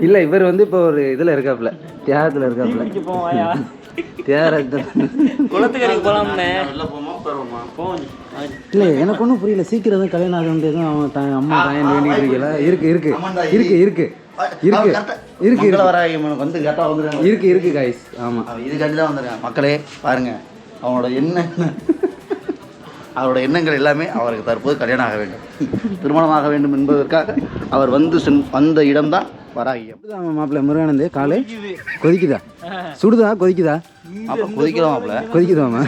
இல்லை இவர் வந்து இப்போ ஒரு இதில் இருக்காப்புல, தியாகத்தில் இருக்காப்புல. குளத்துக்கரைக்கு போகலாம்னே. இல்லை எனக்கு ஒன்றும் புரியல. சீக்கிரம் தான் கல்யாணம் ஆக வேண்டியதும் அவன் அம்மா தாயன் வேண்டிகிட்டு இருக்கல. இருக்கு இருக்கு இருக்கு இருக்கு இருக்கு இருக்கு வந்து கரெக்டாக வந்துருக்காங்க. இருக்கு இருக்கு காய்ஸ். ஆமாம், இதுக்காண்டி தான் வந்துருக்காங்க. மக்களே பாருங்க, அவனோட அவரோட எண்ணங்கள் எல்லாமே அவருக்கு தற்போது கல்யாணம் ஆக வேண்டும், திருமணமாக வேண்டும் என்பதற்காக அவர் வந்த இடம்தான் வராகி. மாப்பிள்ள முருகானந்தே காலை கொதிக்குதா, சுடுதா, கொதிக்குதா? கொதிக்கலாம் மாப்பிள்ள, கொதிக்குதாமா?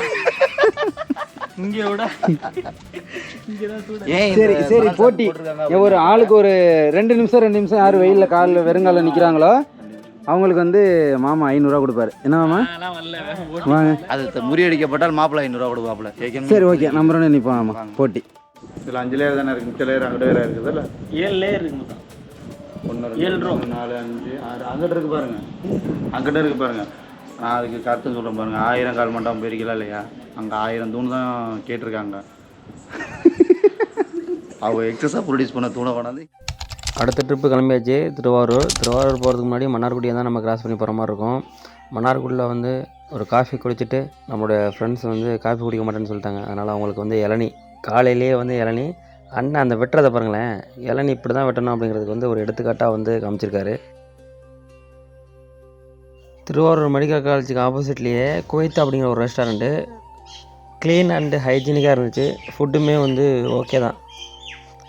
சரி சரி, போட்டி. ஒரு ஆளுக்கு ஒரு 2 நிமிஷம் யார் வெயிலில் காலில் வெறுங்காலில் நிற்கிறாங்களோ அவங்களுக்கு வந்து மாமா 500 கொடுப்பாரு. என்ன மாமா? வாங்க. அது முறியடிக்கப்பட்டால் மாப்பிள்ளை 500 கொடுப்பாப்புல. சரி ஓகே, நம்பரோட நிற்போம். ஆமாம், போட்டி. இதில் 5 லேயர் தானே இருக்குது, மிச்ச லேயர் அங்கிட்ட வேறு இருக்குது. இல்லை 7 லேயர் இருக்குது. 1 2 3 4 5 6 அங்கிட்ட இருக்குது பாருங்க, அங்கிட்ட இருக்குது பாருங்க. நான் அதுக்கு கருத்து சொல்கிறேன் பாருங்க. 1000 கால் மண்டபம் போயிருக்கலாம் இல்லையா? அங்கே 1000 தூண் தான் கேட்டிருக்காங்க. அவங்க எக்ஸஸாக ப்ரொடியூஸ் பண்ண தூணை கொண்டாந்து. அடுத்த ட்ரிப்பு கிளம்பியாச்சு. திருவாரூர் போகிறதுக்கு முன்னாடி மன்னார்குடியை தான் நம்ம கிராஸ் பண்ணி போகிற மாதிரி இருக்கும். மன்னார்குடியில் வந்து ஒரு காஃபி குடிச்சிட்டு நம்மளுடைய ஃப்ரெண்ட்ஸ் வந்து காஃபி குடிக்க மாட்டேன்னு சொல்லிட்டாங்க. அதனால் அவங்களுக்கு வந்து இளநி, காலையிலேயே வந்து இளநி. அண்ணன் அந்த வெட்டுறதை பாருங்களேன், இளநி இப்படி தான் வெட்டணும் அப்படிங்கிறதுக்கு வந்து ஒரு எடுத்துக்காட்டாக வந்து காமிச்சிருக்காரு. திருவாரூர் மெடிக்கல் காலேஜுக்கு ஆப்போசிட்லேயே குவைத் அப்படிங்கிற ஒரு ரெஸ்டாரண்ட்டு க்ளீன் அண்டு ஹைஜீனிக்காக இருந்துச்சு. ஃபுட்டுமே வந்து ஓகே தான்.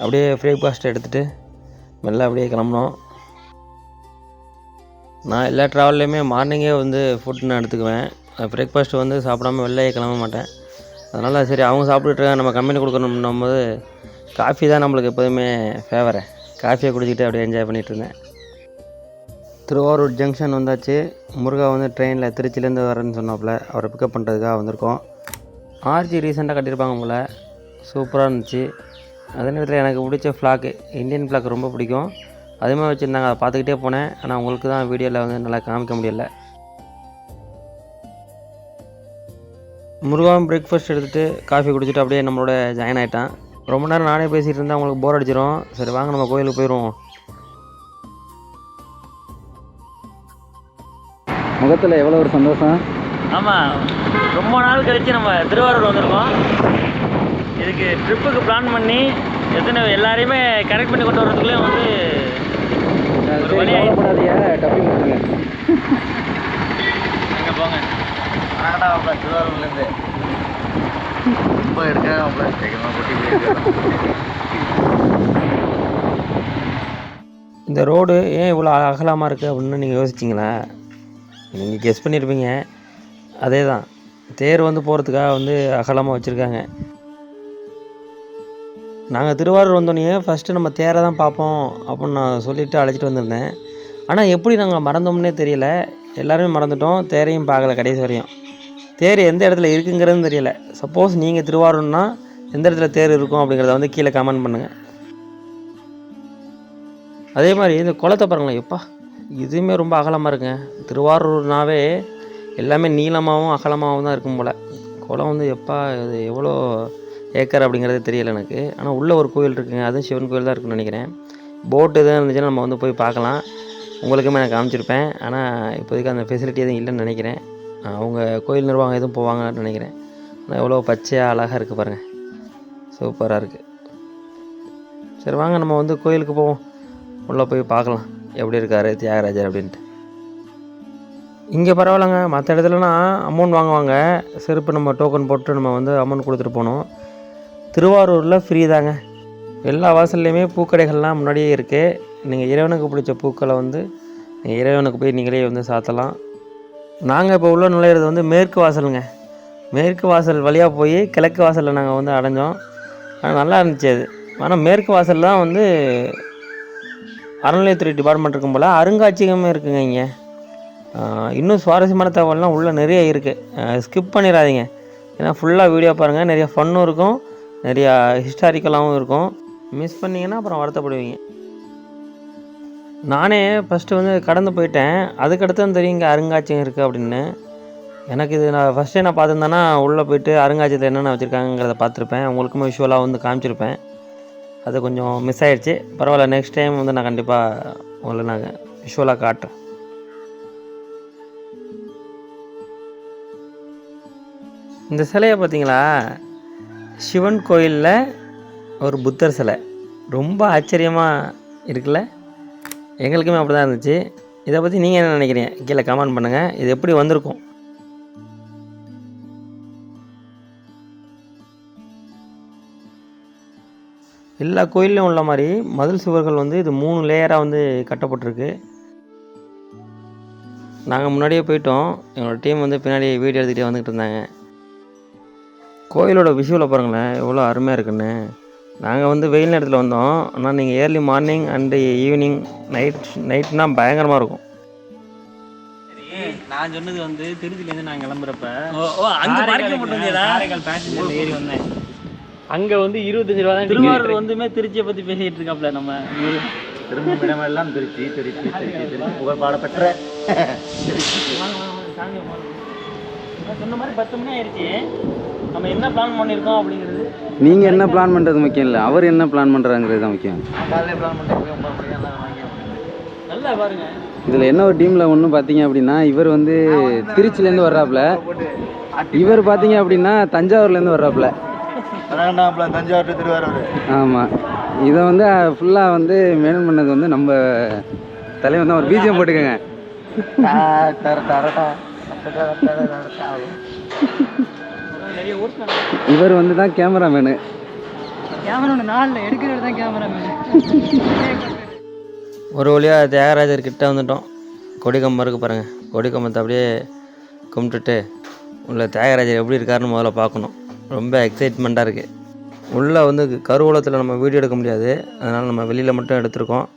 அப்படியே பிரேக்ஃபாஸ்ட் எடுத்துகிட்டு மெல்ல அப்படியே கிளம்பினோம். நான் எல்லா ட்ராவல்லையுமே மார்னிங்கே வந்து ஃபுட் நான் எடுத்துக்குவேன். பிரேக்ஃபாஸ்ட்டு வந்து சாப்பிடாம வெளிலையே கிளம்ப மாட்டேன். அதனால் சரி அவங்க சாப்பிட்டுட்டு நம்ம கம்பெனி கொடுக்கணும்னும் போது காஃபி தான் நம்மளுக்கு எப்போதுமே ஃபேவரு. காஃபியை குடிச்சிட்டு அப்படியே என்ஜாய் பண்ணிகிட்டு இருந்தேன். திருவாரூர் ஜங்ஷன் வந்தாச்சு. முருகா வந்து ட்ரெயினில் திருச்சிலேருந்து வரேன்னு சொன்னாப்புல, அவரை பிக்கப் பண்ணுறதுக்காக வந்திருக்கோம். ஆர்ஜி ரீசெண்டாக கட்டியிருப்பாங்க போல், சூப்பராக இருந்துச்சு. அதே நேரத்தில் எனக்கு பிடிச்ச ஃப்ளாக்கு, இந்தியன் ஃப்ளாக் ரொம்ப பிடிக்கும். அதே மாதிரி வச்சுருந்தாங்க, அதை பார்த்துக்கிட்டே போனேன். ஆனால் உங்களுக்கு தான் வீடியோவில் வந்து நல்லா காமிக்க முடியல. முருகாவும் பிரேக்ஃபாஸ்ட் எடுத்துகிட்டு காஃபி குடிச்சிட்டு அப்படியே நம்மளோட ஜாயின் ஆகிட்டான். ரொம்ப நேரம் நானே பேசிகிட்டு இருந்தால் அவங்களுக்கு போர் அடிச்சிடும். சரி வாங்க நம்ம கோயிலுக்கு போயிடுவோம். முகத்தில் எவ்வளோ ஒரு சந்தோஷம். ஆமாம், ரொம்ப நாள் கழித்து நம்ம திருவாரூர் வந்திருக்கோம். இதுக்கு ட்ரிப்புக்கு பிளான் பண்ணி எல்லாரையுமே கரெக்ட் பண்ணி கொண்டு வரதுக்குள்ளேயும் வந்து டப்பி கொடுங்க. அங்கே போங்க. திருவாரூர்லேருந்து ரொம்ப எடுக்க இந்த ரோடு ஏன் இவ்வளோ அகலமாக இருக்குது அப்படின்னு நீங்கள் யோசிச்சிங்களா? நீங்கள் கெஸ் பண்ணியிருப்பீங்க. அதே தான், தேர் வந்து போகிறதுக்காக வந்து அகலமாக வச்சுருக்காங்க. நாங்கள் திருவாரூர் வந்தோடனே ஃபஸ்ட்டு நம்ம தேரை தான் பார்ப்போம் அப்படின்னு நான் சொல்லிவிட்டு அழைச்சிட்டு வந்திருந்தேன். ஆனால் எப்படி நாங்கள் மறந்தோம்னே தெரியல. எல்லாருமே மறந்துட்டோம், தேரையும் பார்க்கல கடைசி வரையும். தேர் எந்த இடத்துல இருக்குங்கிறதும் தெரியல. சப்போஸ் நீங்கள் திருவாரூர்னா எந்த இடத்துல தேர் இருக்கும் அப்படிங்கிறத வந்து கீழே கமெண்ட் பண்ணுங்கள். அதே மாதிரி இந்த குளத்தை பாருங்களேன், எப்பா இதுவுமே ரொம்ப அகலமாக இருக்குங்க. திருவாரூர்னாவே எல்லாமே நீளமாகவும் அகலமாகவும் தான் இருக்கும் போல். குளம் வந்து எப்பா இது எவ்வளோ ஏக்கர் அப்படிங்கிறது தெரியல எனக்கு. ஆனால் உள்ளே ஒரு கோயில் இருக்குங்க, அதுவும் சிவன் கோயில் தான் இருக்குன்னு நினைக்கிறேன். போட்டு எதுவும் இருந்துச்சுன்னா நம்ம வந்து போய் பார்க்கலாம். உங்களுக்குமே நான் காமிச்சிருப்பேன். ஆனால் இப்போதைக்கு அந்த ஃபெசிலிட்டி எதுவும் இல்லைன்னு நினைக்கிறேன். அவங்க கோயில் நிர்வாகம் எதுவும் போவாங்கன்னு நினைக்கிறேன். ஆனால் எவ்வளோ பச்சையாக அழகாக இருக்குது பாருங்கள், சூப்பராக இருக்குது. சரி வாங்க நம்ம வந்து கோயிலுக்கு போவோம், உள்ளே போய் பார்க்கலாம் எப்படி இருக்கார் தியாகராஜர் அப்படின்ட்டு. இங்கே பரவாயில்லைங்க, மற்ற இடத்துலனா அமௌண்ட் வாங்குவாங்க. செருப்பு நம்ம டோக்கன் போட்டு நம்ம வந்து அமௌண்ட் கொடுத்துட்டு போகணும். திருவாரூரில் ஃப்ரீ தாங்க. எல்லா வாசல்லையுமே பூக்கடைகள்லாம் முன்னாடியே இருக்குது. நீங்கள் இறைவனுக்கு பிடிச்ச பூக்களை வந்து இறைவனுக்கு போய் நீங்களே வந்து சாத்தலாம். நாங்கள் இப்போ உள்ள நுழையிறது வந்து மேற்கு வாசலுங்க. மேற்கு வாசல் வழியாக போய் கிழக்கு வாசலில் நாங்கள் வந்து அடைஞ்சோம். ஆனால் நல்லா இருந்துச்சு அது. ஆனால் மேற்கு வாசல் தான் வந்து அறநிலையத்துறை டிபார்ட்மெண்ட் இருக்கும் போல். அருங்காட்சியகமே இருக்குங்க இங்கே. இன்னும் சுவாரஸ்யமான தகவல்லாம் உள்ளே நிறைய இருக்குது. ஸ்கிப் பண்ணிடாதீங்க, ஏன்னா ஃபுல்லாக வீடியோ பாருங்கள். நிறைய ஃபன்னும் இருக்கும், நிறையா ஹிஸ்டாரிக்கலாகவும் இருக்கும். மிஸ் பண்ணிங்கன்னா அப்புறம் வருத்தப்படுவீங்க. நானே ஃபஸ்ட்டு வந்து கடந்து போயிட்டேன். அதுக்கடுத்து தான் தெரியும் இங்கே அருங்காட்சியகம் இருக்குது அப்படின்னு. எனக்கு இது நான் ஃபஸ்ட்டே நான் பார்த்துருந்தேன்னா உள்ளே போய்ட்டு அருங்காட்சியத்தில் என்னென்ன வச்சுருக்காங்கிறத பார்த்துருப்பேன். உங்களுக்கும் விஷுவலாக வந்து காமிச்சிருப்பேன். அது கொஞ்சம் மிஸ் ஆகிடுச்சு. பரவாயில்ல, நெக்ஸ்ட் டைம் வந்து நான் கண்டிப்பாக உங்களுக்கு நாங்கள் விஷுவலாக காட்டுறேன். இந்த சிலையை பார்த்தீங்களா, சிவன் கோயிலில் ஒரு புத்தர் சிலை ரொம்ப ஆச்சரியமாக இருக்குல்ல. எங்களுக்குமே அப்படி தான் இருந்துச்சு. இதை பற்றி நீங்கள் என்ன நினைக்கிறீங்க கீழே கமெண்ட் பண்ணுங்கள். இது எப்படி வந்திருக்கும்? எல்லா கோயிலையும் உள்ள மாதிரி மதில் சுவர்கள் வந்து இது 3 லேயராக வந்து கட்டப்பட்டிருக்கு. நாங்கள் முன்னாடியே போயிட்டோம். எங்களோட டீம் வந்து பின்னாடி வீடியோ எடுத்துகிட்டே வந்துக்கிட்டு இருந்தாங்க. கோயிலோட விஷுவலை பாருங்களேன் எவ்வளோ அருமையாக இருக்குன்னு. நாங்கள் வந்து வெயில் நேரத்தில் வந்தோம். ஆனால் நீங்கள் ஏர்லி மார்னிங் அண்டு ஈவினிங் நைட்னா பயங்கரமாக இருக்கும். நான் சொன்னது வந்து திருச்சிலேருந்து நான் கிளம்புறப்ப காரைக்கால் பேசஞ்சரில் ஏறி வந்தேன். அங்கே வந்து 25 ரூபா தான். திருவாரூர் வந்துமே திருச்சியை பற்றி பேசிகிட்டு இருக்காப்புல. நம்ம திரும்ப இடமெல்லாம் திருச்சி புகழ் பாடப்பெற்ற சொன்ன மாதிரி 10 மணி ஆயிடுச்சு. நம்ம என்ன பிளான் பண்ணியிருக்கோம் அப்படிங்கிறது, நீங்கள் என்ன பிளான் பண்ணுறது முக்கியம் இல்லை, அவர் என்ன பிளான் பண்ணுறாங்கிறது தான் முக்கியம். காலையில் பிளான் பண்ணிட்டு நல்லா பாருங்க. இதில் என்ன ஒரு டீமில் ஒன்று பார்த்தீங்க அப்படின்னா, இவர் வந்து திருச்சிலேருந்து வர்றாப்புல, இவர் பார்த்தீங்க அப்படின்னா தஞ்சாவூர்லேருந்து வர்றாப்புல. தஞ்சாவூர் திருவாரூர். ஆமாம், இதை வந்து ஃபுல்லாக வந்து மெயின்டைன் பண்ணது வந்து நம்ம தலைவன் தான். ஒரு பிஜிஎம் போட்டுக்கோங்க. இவர் வந்து தான் கேமராமேனு. ஒரு வழியாக தியாகராஜர் கிட்டே வந்துட்டோம். கொடிக்கம்பம் இருக்குது பாருங்கள். கொடிக்கம்பத்தை அப்படியே கும்பிட்டுட்டு உள்ள தியாகராஜர் எப்படி இருக்காருன்னு முதல்ல பார்க்கணும். ரொம்ப எக்ஸைட்மெண்ட்டாக இருக்குது. உள்ளே வந்து கருவூலத்தில் நம்ம வீடியோ எடுக்க முடியாது, அதனால் நம்ம வெளியில் மட்டும் எடுத்துருக்கோம்.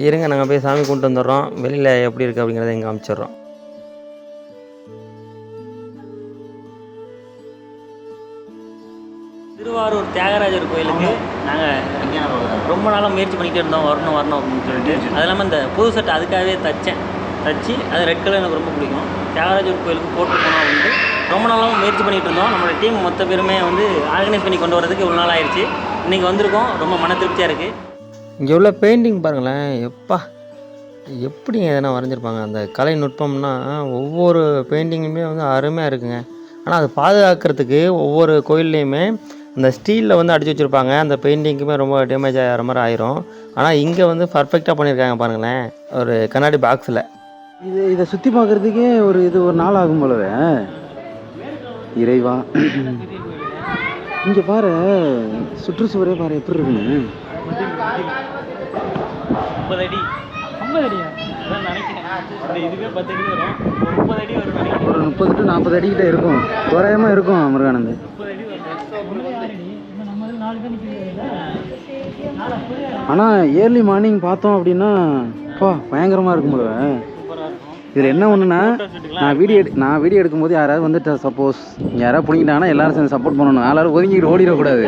இருங்க நாங்கள் போய் சாமி கொண்டு வந்துடுறோம். வெளியில் எப்படி இருக்குது அப்படிங்கிறத இங்கே காமிச்சிடுறோம். திருவாரூர் தியாகராஜர் கோயிலுக்கு நாங்கள் ரொம்ப நாளாக முயற்சி பண்ணிகிட்டே இருந்தோம், வரணும் அப்படின்னு சொல்லிட்டு. அது இல்லாமல் இந்த புது சட்டை அதுக்காகவே தச்சு அது ரெட் கலர் எனக்கு ரொம்ப பிடிக்கும். தியாகராஜர் கோயிலுக்கு போட்டு போனோம் அப்படின்ட்டு ரொம்ப நாளாக முயற்சி பண்ணிகிட்டு இருந்தோம். நம்மளோட டீம் மொத்த பேருமே வந்து ஆர்கனைஸ் பண்ணி கொண்டு வரதுக்கு இவ்வளோ நாள் ஆயிடுச்சு. இன்றைக்கி வந்திருக்கோம். ரொம்ப மன திருப்தியாக இருக்குது. இங்கே உள்ள பெயிண்டிங் பாருங்களேன், எப்படிங்க எதனா வரைஞ்சிருப்பாங்க. அந்த கலை நுட்பம்னா ஒவ்வொரு பெயிண்டிங்குமே வந்து அருமையாக இருக்குங்க. ஆனால் அது பாதுகாக்கிறதுக்கு ஒவ்வொரு கோயில்லையுமே அந்த ஸ்டீலில் வந்து அடித்து வச்சுருப்பாங்க. அந்த பெயிண்டிங்குமே ரொம்ப டேமேஜ் ஆகிற மாதிரி ஆயிரும். ஆனால் இங்கே வந்து பர்ஃபெக்டாக பண்ணியிருக்காங்க பாருங்களேன், ஒரு கண்ணாடி பாக்ஸில். இதை சுற்றி பார்க்குறதுக்கே ஒரு நாள் ஆகும் போலவே. இறைவா, இங்கே பாரு, சுற்றுச்சுவரே பாரு எப்படி இருக்குன்னு. 50 அடி 50 அடியா நினைக்கிறேன். இதுவே 10 அடி வரும். 30 அடி வரும். ஒரு 30 to 40 அடிக்கிட்ட இருக்கும், தோராயமாக இருக்கும். முருகானந்த், ஆனால் ஏர்லி மார்னிங் பார்த்தோம் அப்படின்னா பயங்கரமாக இருக்கும் போல. இதில் என்ன ஒன்றுனா, நான் வீடியோ எடுக்கும்போது யாராவது வந்துட்டு சப்போஸ் யாராவது பிடிக்கிட்டாங்கன்னா எல்லாரும் சேர்ந்து சப்போர்ட் பண்ணணும். எல்லாரும் ஒதுங்கிட்டு ஓடிடக்கூடாது.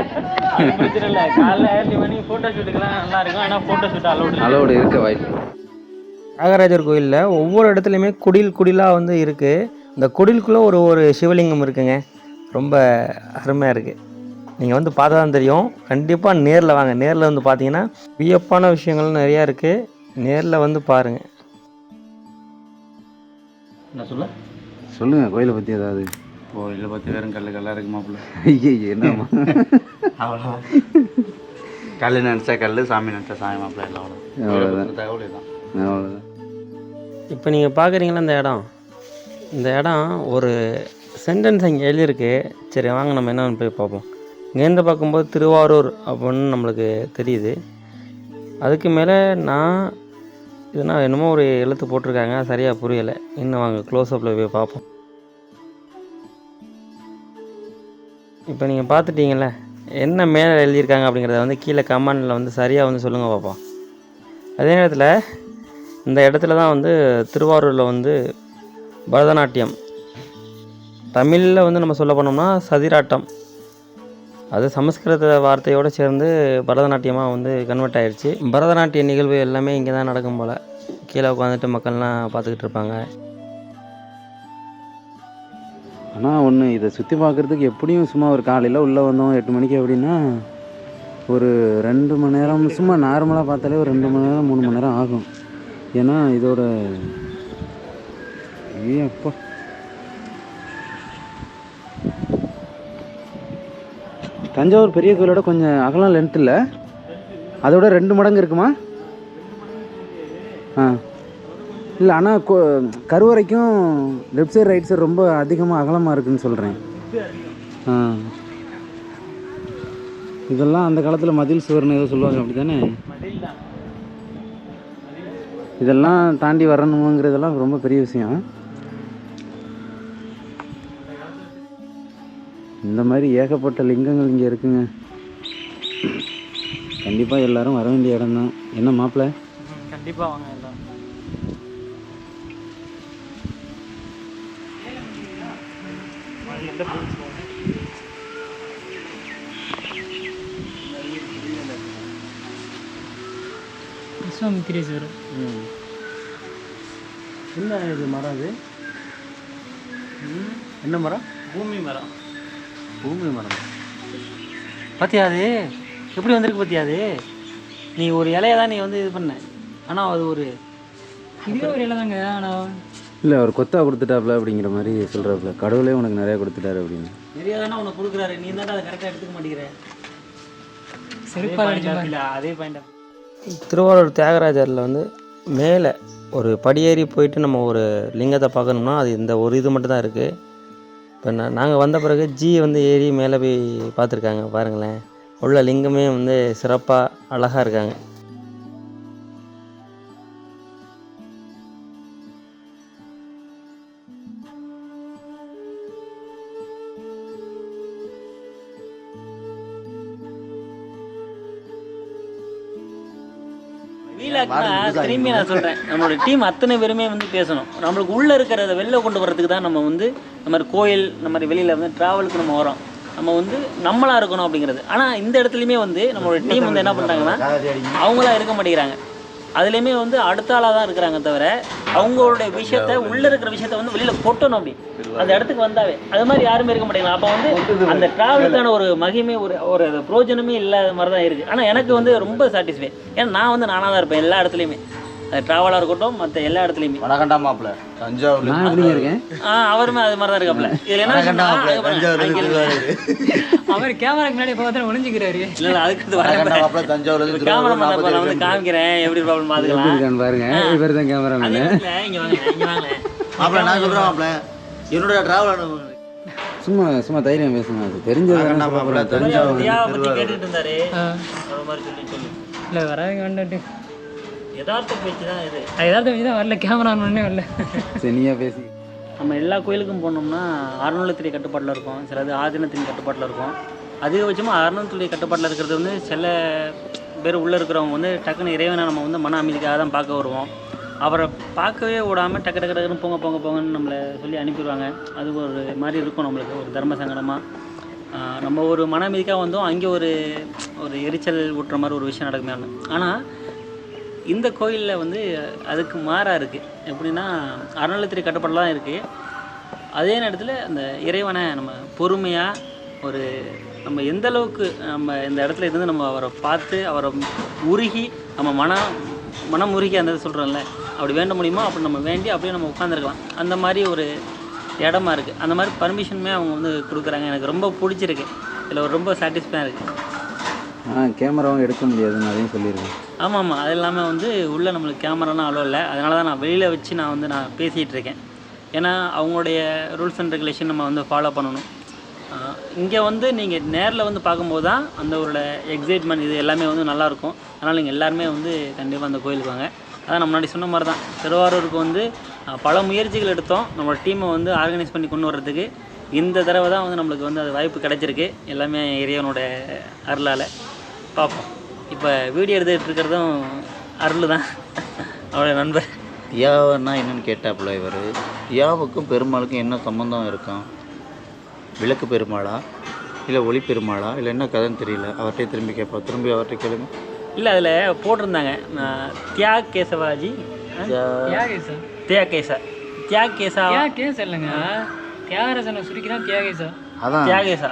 அலோடு இருக்க வாய்ப்பு. தியாகராஜர் கோயிலில் ஒவ்வொரு இடத்துலையுமே குடிலாக வந்து இருக்குது. இந்த குடிலுக்குள்ளே ஒரு சிவலிங்கம் இருக்குங்க. ரொம்ப அருமையாக இருக்குது. நீங்கள் வந்து பார்த்தா தான் தெரியும். கண்டிப்பாக நேரில் வாங்க. நேரில் வந்து பார்த்தீங்கன்னா வியப்பான விஷயங்கள் நிறையா இருக்குது. நேரில் வந்து பாருங்கள். என்ன சொல்லுங்க கோயிலை பற்றி ஏதாவது. கோயிலை பற்றி வெறும் கல்லாக இருக்கு மாப்பிள்ள. ஐயே என்னம்மா, அவ்வளோ கல் நினச்சா கல், சாமி நினச்சா சாமி மாப்பிள்ள. எல்லாம் அவ்வளோதான். தகவல் தான், அவ்வளோதான். இப்போ நீங்கள் பார்க்குறீங்களா இந்த இடம் ஒரு சென்டென்ஸ் அங்கே எழுதியிருக்கு. சரி வாங்க நம்ம என்னன்னு போய் பார்ப்போம். இங்கேருந்து பார்க்கும்போது திருவாரூர் அப்படின்னு நம்மளுக்கு தெரியுது. அதுக்கு மேலே இதுனா என்னமோ ஒரு எழுத்து போட்டிருக்காங்க, சரியாக புரியலை. இன்னும் வாங்க க்ளோஸ்அப்பில் போய் பார்ப்போம். இப்போ நீங்கள் பார்த்துட்டீங்களே என்ன மேலே எழுதியிருக்காங்க அப்படிங்கிறத வந்து கீழே கமெண்டில் வந்து சரியாக வந்து சொல்லுங்கள் பார்ப்போம். அதே நேரத்தில் இந்த இடத்துல தான் வந்து திருவாரூரில் வந்து பரதநாட்டியம், தமிழில் வந்து நம்ம சொல்ல போனோம்னா சதிராட்டம், அது சமஸ்கிருத வார்த்தையோடு சேர்ந்து பரதநாட்டியமாக வந்து கன்வெர்ட் ஆகிடுச்சு. பரதநாட்டிய நிகழ்வு எல்லாமே இங்கே தான் நடக்கும் போல். கீழே உட்காந்துட்டு மக்கள்லாம் பார்த்துக்கிட்டு இருப்பாங்க. ஆனால் ஒன்று, இதை சுற்றி பார்க்குறதுக்கு எப்படியும் சும்மா ஒரு காலையில் உள்ளே வந்தோம் 8 மணிக்கு அப்படின்னா ஒரு 2 மணி நேரம், சும்மா நார்மலாக பார்த்தாலே ஒரு 2 மணி நேரம் 3 மணி நேரம் ஆகும். ஏன்னா இதோட அப்பா தஞ்சாவூர் பெரிய கோயிலோட கொஞ்சம் அகலம் லென்த் இல்லை, அதோட 2 மடங்கு இருக்குமா? ஆ இல்லை, ஆனால் கருவறைக்கும் லெஃப்ட் சைடு ரைட் சைடு ரொம்ப அதிகமாக அகலமாக இருக்குதுன்னு சொல்கிறேன். ஆ இதெல்லாம் அந்த காலத்தில் மதில் சுவர்னு ஏதோ சொல்லுவாங்க, அப்படி தானே? இதெல்லாம் தாண்டி வரணுங்கிறதெல்லாம் ரொம்ப பெரிய விஷயம். இந்த மாதிரி ஏகப்பட்ட லிங்கங்கள் இங்கே இருக்குங்க. கண்டிப்பாக எல்லாரும் வர வேண்டிய இடம் தான். என்ன மாப்பிள்ள? கண்டிப்பாக வாங்க எல்லாம். விஸ்வாமித்திரேஸ்வரர். என்ன இது மரம்? அது என்ன மரம்? பூமி மரம். பூமி மரம் பார்த்தியா? அது எப்படி வந்திருக்கு பார்த்தியா? அது நீ ஒரு இலையை தான் நீ வந்து இது பண்ண, ஆனால் அது ஒரு இதே ஒரு இலை தாங்க. ஆனால் இல்லை, அவர் கொத்தா கொடுத்துட்டாப்ல அப்படிங்கிற மாதிரி சொல்கிறாப்புல. கடவுளே உனக்கு நிறையா கொடுத்துட்டாரு அப்படின்னு. நிறையா தானே உனக்கு கொடுக்குறாரு, நீ தானே அதை கரெக்டாக எடுத்துக்க மாட்டேங்கிற. செருப்பாக அதே பாயிண்ட். திருவாரூர் தியாகராஜரில் வந்து மேலே ஒரு படியேறி போயிட்டு நம்ம ஒரு லிங்கத்தை பார்க்கணும்னா அது இந்த ஒரு இது மட்டும் தான் இருக்குது. இப்போ நாங்கள் வந்த பிறகு வந்து ஏறி மேலே போய் பார்த்துருக்காங்க. பாருங்களேன், உள்ள லிங்கமே வந்து சிறப்பாக அழகாக இருக்காங்க. திரும்பி நான் சொல்கிறேன், நம்மளோட டீம் அத்தனை பேருமே வந்து பேசணும். நம்மளுக்கு உள்ளே இருக்கிறத வெளில கொண்டு வரதுக்கு தான் நம்ம வந்து இந்த மாதிரி கோயில், இந்த மாதிரி வெளியில் வந்து ட்ராவலுக்கு நம்ம வரோம். நம்ம வந்து நம்மளாக இருக்கணும் அப்படிங்கிறது. ஆனால் இந்த இடத்துலையுமே வந்து நம்மளோட டீம் வந்து என்ன பண்ணுறாங்கன்னா, அவங்களா இருக்க மாட்டேங்கிறாங்க. அதுலேயுமே வந்து அடுத்த ஆளாக தான் இருக்கிறாங்க தவிர அவங்களுடைய விஷயத்த, உள்ளே இருக்கிற விஷயத்த வந்து வெளியில் கொட்டணும். அப்படி அந்த இடத்துக்கு வந்தாவே அது மாதிரி யாருமே இருக்க மாட்டேங்கிறாங்க. அப்போ வந்து அந்த ட்ராவலுக்கான ஒரு மகிமே, ஒரு பிரோஜனமே இல்லாத மாதிரி தான் இருக்குது. ஆனால் எனக்கு வந்து ரொம்ப சாட்டிஸ்ஃபை. ஏன்னா நான் வந்து நானாக தான் இருப்பேன் எல்லா இடத்துலையுமே, ட்ராவலாக இருக்கட்டும், மற்ற எல்லா இடத்துலையுமே. வணக்கண்டா மாப்பிள்ள, தஞ்சாவூர் இருக்கேன். அவருமே அது மாதிரி தான் இருக்காப்புல. இதில் என்ன அவர் கேமராக்கு முன்னாடி பார்த்து ஒளிஞ்சிக்கிறாரு. இல்லை, அதுக்கு தஞ்சாவூர் கேமரா நான் வந்து காமிக்கிறேன், எப்படி ப்ராப்ளம் பார்த்துக்கலாம் பாருங்க. இவர் தான் கேமராமேன். இங்கே வாங்க, இங்கே வாங்க மாப்பிள்ள. நான் சொல்கிறேன் மாப்பிள்ள, என்னோட டிராவல் சும்மா தைரியம் பேசுங்க. அது தெரிஞ்சது மாப்பிள்ள. பற்றி கேட்டுட்டு இருந்தாரு, அது மாதிரி சொல்லி இல்லை வராங்க வந்துட்டு யதார்த்த பேச்சு தான் இது. யதார்த்த பேச்சு தான் வரல, கேமரா ஒன்றே வரல. சரியா பேசி நம்ம எல்லா கோயிலுக்கும் போனோம்னா அறநிலையத்துறை கட்டுப்பாட்டில் இருக்கும், சிலது ஆதீனத்தின் கட்டுப்பாட்டில் இருக்கும். அதிகபட்சமாக அறநிலையத்துறை கட்டுப்பாட்டில் இருக்கிறது வந்து சில பேர் உள்ளே இருக்கிறவங்க வந்து டக்குன்னு இறைவனை நம்ம வந்து மன அமைதிக்காக தான் பார்க்க வருவோம். அவரை பார்க்கவே விடாமல் டக்குன்னு போங்கன்னு நம்மளை சொல்லி அனுப்பிடுவாங்க. அது ஒரு மாதிரி இருக்கும், நம்மளுக்கு ஒரு தர்ம சங்கடமாக. நம்ம ஒரு மன அமைதிக்காக வந்தோம், அங்கே ஒரு எரிச்சல் ஊட்டுற மாதிரி ஒரு விஷயம் நடக்குமே. ஆனால் இந்த கோயிலில் வந்து அதுக்கு மாறாக இருக்குது. எப்படின்னா அறநிலையத்துறை கட்டுப்பாடு தான் இருக்குது. அதே நேரத்தில் அந்த இறைவனை நம்ம பொறுமையாக நம்ம எந்த அளவுக்கு நம்ம இந்த இடத்துல இருந்து நம்ம அவரை பார்த்து அவரை உருகி நம்ம மனம் உருகி அந்த சொல்கிறோம்ல, அப்படி வேண்ட முடியுமோ அப்படி நம்ம வேண்டி அப்படியே நம்ம உட்காந்துருக்கலாம். அந்த மாதிரி ஒரு இடமா இருக்குது. அந்த மாதிரி பர்மிஷனுமே அவங்க வந்து கொடுக்குறாங்க. எனக்கு ரொம்ப பிடிச்சிருக்கு. இதில் ரொம்ப சாட்டிஸ்ஃபையாக இருக்குது. கேமராவும் எடுக்க முடியாதுன்னு அதையும் சொல்லியிருக்கேன். ஆமாம், அது இல்லாமல் வந்து உள்ளே நம்மளுக்கு கேமராலாம் அலோ இல்லை. அதனால தான் நான் வெளியில் வச்சு நான் பேசிகிட்டு இருக்கேன். ஏன்னா அவங்களுடைய ரூல்ஸ் அண்ட் ரெகுலேஷன் நம்ம வந்து ஃபாலோ பண்ணணும். இங்கே வந்து நீங்கள் நேரில் வந்து பார்க்கும்போது தான் அந்த ஒரு எக்ஸைட்மெண்ட் இது எல்லாமே வந்து நல்லாயிருக்கும். அதனால் நீங்கள் எல்லாருமே வந்து கண்டிப்பாக அந்த கோயிலுக்கு வாங்க. அதான் நம்ம முன்னாடி சொன்ன மாதிரி தான், திருவாரூருக்கு வந்து பல முயற்சிகள் எடுத்தோம் நம்மளோட டீமை வந்து ஆர்கனைஸ் பண்ணி கொண்டு வர்றதுக்கு. இந்த தடவை தான் வந்து நம்மளுக்கு வந்து அது வாய்ப்பு கிடச்சிருக்கு, எல்லாமே இறைவனோட அருளால். பார்ப்போம். இப்போ வீடியோ எடுத்துகிட்டு இருக்கிறதும் அருள் தான், அவரோட நண்பர். தியாவன்னா என்னென்னு கேட்டாப்புல இவர். தியாவுக்கும் பெருமாளுக்கும் என்ன சம்மந்தம் இருக்கும்? விளக்கு பெருமாளா இல்லை ஒளி பெருமாளா இல்லை என்ன கதைன்னு தெரியல. அவர்கிட்ட திரும்பி கேட்போம். திரும்பி அவர்கிட்ட கேளுங்க. இல்லை, அதில் போட்டிருந்தாங்க தியாக் கேசவாஜி, தியாகேசா இல்லைங்க, தியாகராஜனை சுருக்கிதான் தியாகேசா. அதான் தியாகேசா,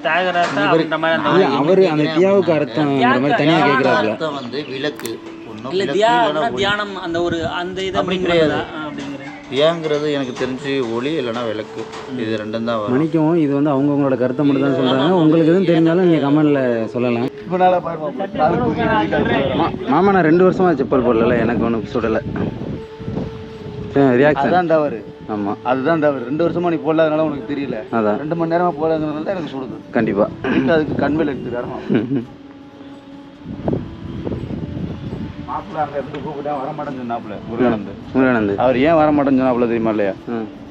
தியாகராஜா அப்படின்ற மாதிரி அவரு அந்த தியாவுக்கு அர்த்தம் மாதிரி தனியாக கேட்குறாங்க. வந்து விளக்கு பண்ணணும். இல்லை விளக்கு இல்லைன்னா ஒளி. தியானம் அந்த ஒரு அந்த இதை அப்படி மீன் கிடையாது. பண்ணுறதா அப்படிங்கிறேன். தியாங்கிறது எனக்கு தெரிஞ்சு ஒளி இல்லைன்னா விளக்கு, இது ரெண்டும் தான் வரும். மணிக்கும் இது வந்து அவங்கவுங்களோட கருத்தை மட்டும் தான் சொல்கிறாங்க. உங்களுக்கு எதுவும் தெரிஞ்சாலும் நீங்கள் கமெண்டில் சொல்லலாம். மாமா நான் 2 வருஷமாக செப்பல் போடல, எனக்கு ஒன்றும் சுடலை. ரியாக்ஷன் அதான் தவறு. ஆமாம் அதுதான் தவறு. 2 வருஷமா நீ போடலாதனால உனக்கு தெரியல. அதான் 2 மணி நேரமா போடலாதனால தான் எனக்கு சுடுது. கண்டிப்பாக. அதுக்கு கண்மையில் எடுத்து காரணம். மாப்பிள்ள அங்கே எப்படி கூப்பிட்டா வரமாட்டேன்னு சொன்னாப்புல முருகானந்த். அவர் ஏன் வரமாட்டேன்னு சொன்னாப்புல தெரியுமா இல்லையா?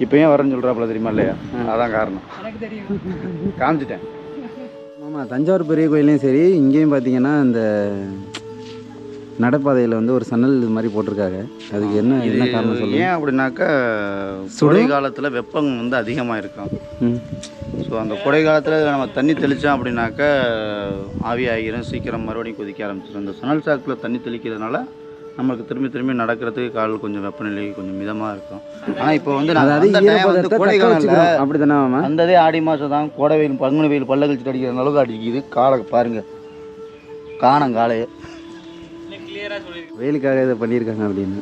இப்போ ஏன் வரேன்னு சொல்கிறாப்புல தெரியுமா இல்லையா? அதான் காரணம். எனக்கு தெரியும். காமிச்சிட்டேன். ஆமாம், தஞ்சாவூர் பெரிய கோயிலையும் சரி, இங்கேயும் பார்த்தீங்கன்னா இந்த நடைபாதையில் வந்து ஒரு சன்னல் இது மாதிரி போட்டிருக்காங்க. அதுக்கு என்ன காரணம் சொல்லுங்க. ஏன் அப்படின்னாக்கா கோடை காலத்தில் வெப்பம் வந்து அதிகமாக இருக்கும். ஸோ அந்த கோடை காலத்தில் நம்ம தண்ணி தெளித்தோம் அப்படின்னாக்கா ஆவி ஆகிரும், சீக்கிரம் மறுபடியும் கொதிக்க ஆரம்பிச்சிடும். இந்த சணல் சாக்கில் தண்ணி தெளிக்கிறதுனால நம்மளுக்கு திரும்பி நடக்கிறதுக்கு கால் கொஞ்சம் வெப்பநிலை கொஞ்சம் மிதமாக இருக்கும். ஆனால் இப்போ வந்து கோடை காலம் அப்படி தானே அந்ததே ஆடி மாதம் தான். கோடை வெயில் பங்குனி வெயில் பல்ல கழிச்சுட்டு அடிக்கிற அளவுக்கு அடிக்குது. காலை பாருங்கள், காணும் காலையே. வெயிலுக்காக இதை பண்ணியிருக்காங்க அப்படின்னு.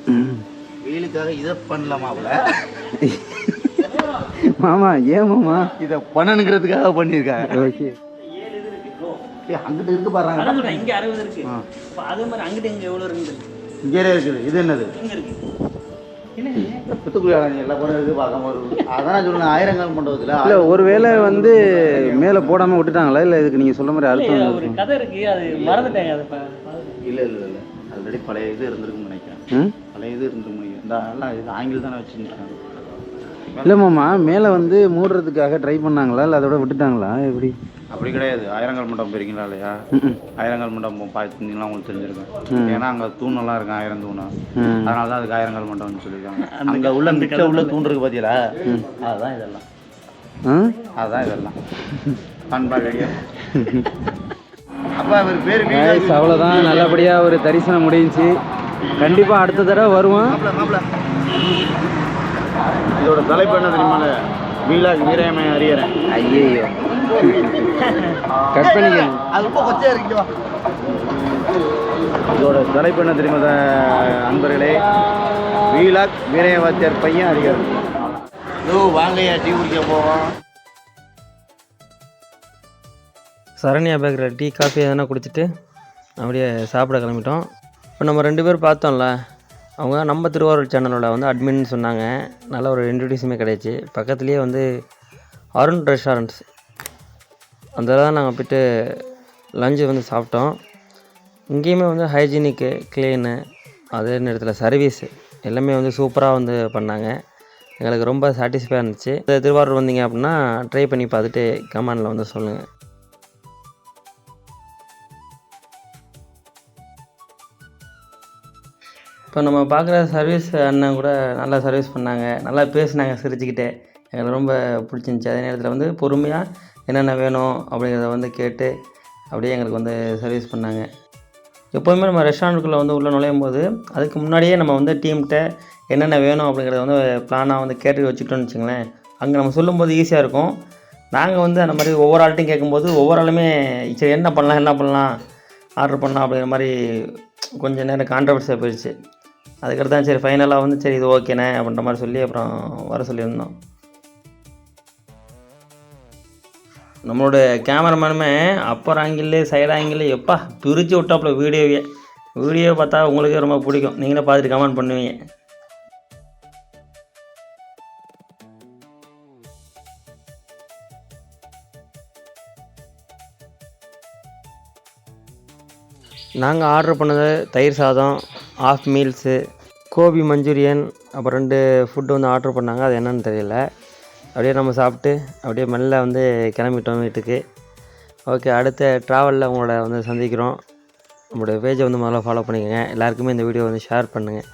வெயிலுக்காக இதை பண்ணலாமாவில் மாமா ஏன் மாமா இதை பண்ணணுங்கிறதுக்காக பண்ணியிருக்காங்க. ஓகே, அங்கிட்டு இருக்கு பாருங்க. இங்கே 60 இருக்கு. அதே மாதிரி அங்கிட்டு இங்கே எவ்வளோ இருக்குது? இங்கே இருக்குது. இது என்னது? இங்கே இருக்கு. புத்துக்குடி எல்லா படம் இது பார்க்க வருது. அதான் சொல்லுங்க, ஆயிரங்கால் மண்டபத்தில் இல்லை ஒருவேளை வந்து மேலே போடாமல் விட்டுட்டாங்களா? இல்லை இதுக்கு நீங்கள் சொல்ல மாதிரி அழுத்தம் ஒரு கதை இருக்கு, அது மறந்துட்டேங்க. அதை இல்லை ஆல்ரெடி பழைய இது இருந்திருக்குன்னு நினைக்கிறேன். பழைய இது இருந்திருக்கும் நினைக்கிறேன். இந்த எல்லாம் இது ஆங்கில தானே வச்சுருக்காங்க. இல்லை மாமா, மேலே வந்து மூடுறதுக்காக ட்ரை பண்ணாங்களா இல்லை அதோட விட்டுட்டாங்களா எப்படி? அப்படி கிடையாது. ஆயிரங்கால் மண்டபம் போயிருக்கீங்களா இல்லையா? ஆயிரங்கால் மண்டபம் பார்த்துருந்தீங்களா உங்களுக்கு தெரிஞ்சிருக்கும். ஏன்னா அங்கே தூணெல்லாம் இருக்கும், 1000 தூண். அதனால தான் அதுக்கு ஆயிரங்கால் மண்டபம்னு சொல்லியிருக்காங்க. அங்கே உள்ள உள்ள தூண் இருக்கு பார்த்தீங்களா? அதுதான் இதெல்லாம் பண்பா ரெடியா. அப்போ அவர் பேர் அவ்வளோதான். நல்லபடியாக ஒரு தரிசனம் முடிஞ்சிச்சு. கண்டிப்பாக அடுத்த தடவை வருவோம். இதோட தலைப்பு என்ன தெரியுமா? வீலாக் வீரமை அறியறேன். ஐயோ கட் பண்ணிக்க. அது ரொம்ப கொச்சையா இருக்குவா. இதோட தலைப்பு என்ன தெரியுமா அன்பர்களே? வீலாக் வீரவாத்தியார் பையன் அறியறேன். வாங்கையா டீ குடிக்க போவோம். சரண்யா பேக்கரியில் டீ காஃபி எதனா குடிச்சிட்டு அப்படியே சாப்பிட கிளம்பிட்டோம். இப்போ நம்ம 2 பேர் பார்த்தோம்ல, அவங்க நம்ம திருவாரூர் சேனலோட வந்து அட்மின்னு சொன்னாங்க. நல்ல ஒரு இன்ட்ரடியூஸுமே கிடைச்சி. பக்கத்துலேயே வந்து அருண் ரெஸ்டாரண்ட்ஸ், அந்த தான் நாங்கள் போய்ட்டு லஞ்சு வந்து சாப்பிட்டோம். இங்கேயுமே வந்து ஹைஜீனிக்கு, க்ளீனு, அதே நேரத்தில் சர்வீஸு எல்லாமே வந்து சூப்பராக வந்து பண்ணாங்க. எங்களுக்கு ரொம்ப சாட்டிஸ்ஃபையாக இருந்துச்சு. திருவாரூர் வந்தீங்க அப்படின்னா ட்ரை பண்ணி பார்த்துட்டு கமெண்டில் வந்து சொல்லுங்கள். இப்போ நம்ம பார்க்குற சர்வீஸ் அண்ணன் கூட நல்லா சர்வீஸ் பண்ணாங்க, நல்லா பேசினாங்க சிரிச்சுக்கிட்டே. எங்களுக்கு ரொம்ப பிடிச்சிருந்துச்சி. அதே நேரத்தில் வந்து பொறுமையாக என்னென்ன வேணும் அப்படிங்கிறத வந்து கேட்டு அப்படியே எங்களுக்கு வந்து சர்வீஸ் பண்ணாங்க. எப்போதுமே நம்ம ரெஸ்டாரண்ட்டுக்குள்ளே வந்து உள்ளே நுழையும் போது அதுக்கு முன்னாடியே நம்ம வந்து டீம்கிட்ட என்னென்ன வேணும் அப்படிங்கிறத வந்து பிளானாக வந்து கேட்டு வச்சுக்கிட்டோன்னு வச்சுங்களேன், அங்கே நம்ம சொல்லும்போது ஈஸியாக இருக்கும். நாங்கள் வந்து அந்த மாதிரி ஒவ்வொரு ஆள்கிட்டையும் கேட்கும்போது ஒவ்வொரு ஆளுமே சரி என்ன பண்ணலாம் ஆர்டர் பண்ணலாம் அப்படிங்கிற மாதிரி கொஞ்சம் நேரம் கான்ட்ரவர்சியாக போயிடுச்சு. அதுக்கடுத்து தான் சரி ஃபைனலாக வந்து சரி இது ஓகேண்ணே அப்படின்ற மாதிரி சொல்லி அப்புறம் வர சொல்லியிருந்தோம். நம்மளோட கேமராமேனுமே அப்பர் ஆங்கிள் சைடு ஆங்கிள் எப்பா பிரித்து விட்டாப்புல வீடியோ பார்த்தா உங்களுக்கே ரொம்ப பிடிக்கும். நீங்களே பார்த்துட்டு கமெண்ட் பண்ணுவீங்க. நாங்கள் ஆர்டர் பண்ணது தயிர் சாதம், ஆஃப் மீல்ஸு, கோபி மஞ்சூரியன், அப்புறம் 2 ஃபுட்டு வந்து ஆர்டர் பண்ணாங்க. அது என்னன்னு தெரியல. அப்படியே நம்ம சாப்பிட்டு அப்படியே மெல்ல வந்து கிளம்பிட்டோம் வீட்டுக்கு. ஓகே, அடுத்த ட்ராவலில் உங்களோட வந்து சந்திக்கிறோம். நம்மளுடைய பேஜை வந்து முதல்ல ஃபாலோ பண்ணிக்கோங்க. எல்லாருக்குமே இந்த வீடியோ வந்து ஷேர் பண்ணுங்கள்.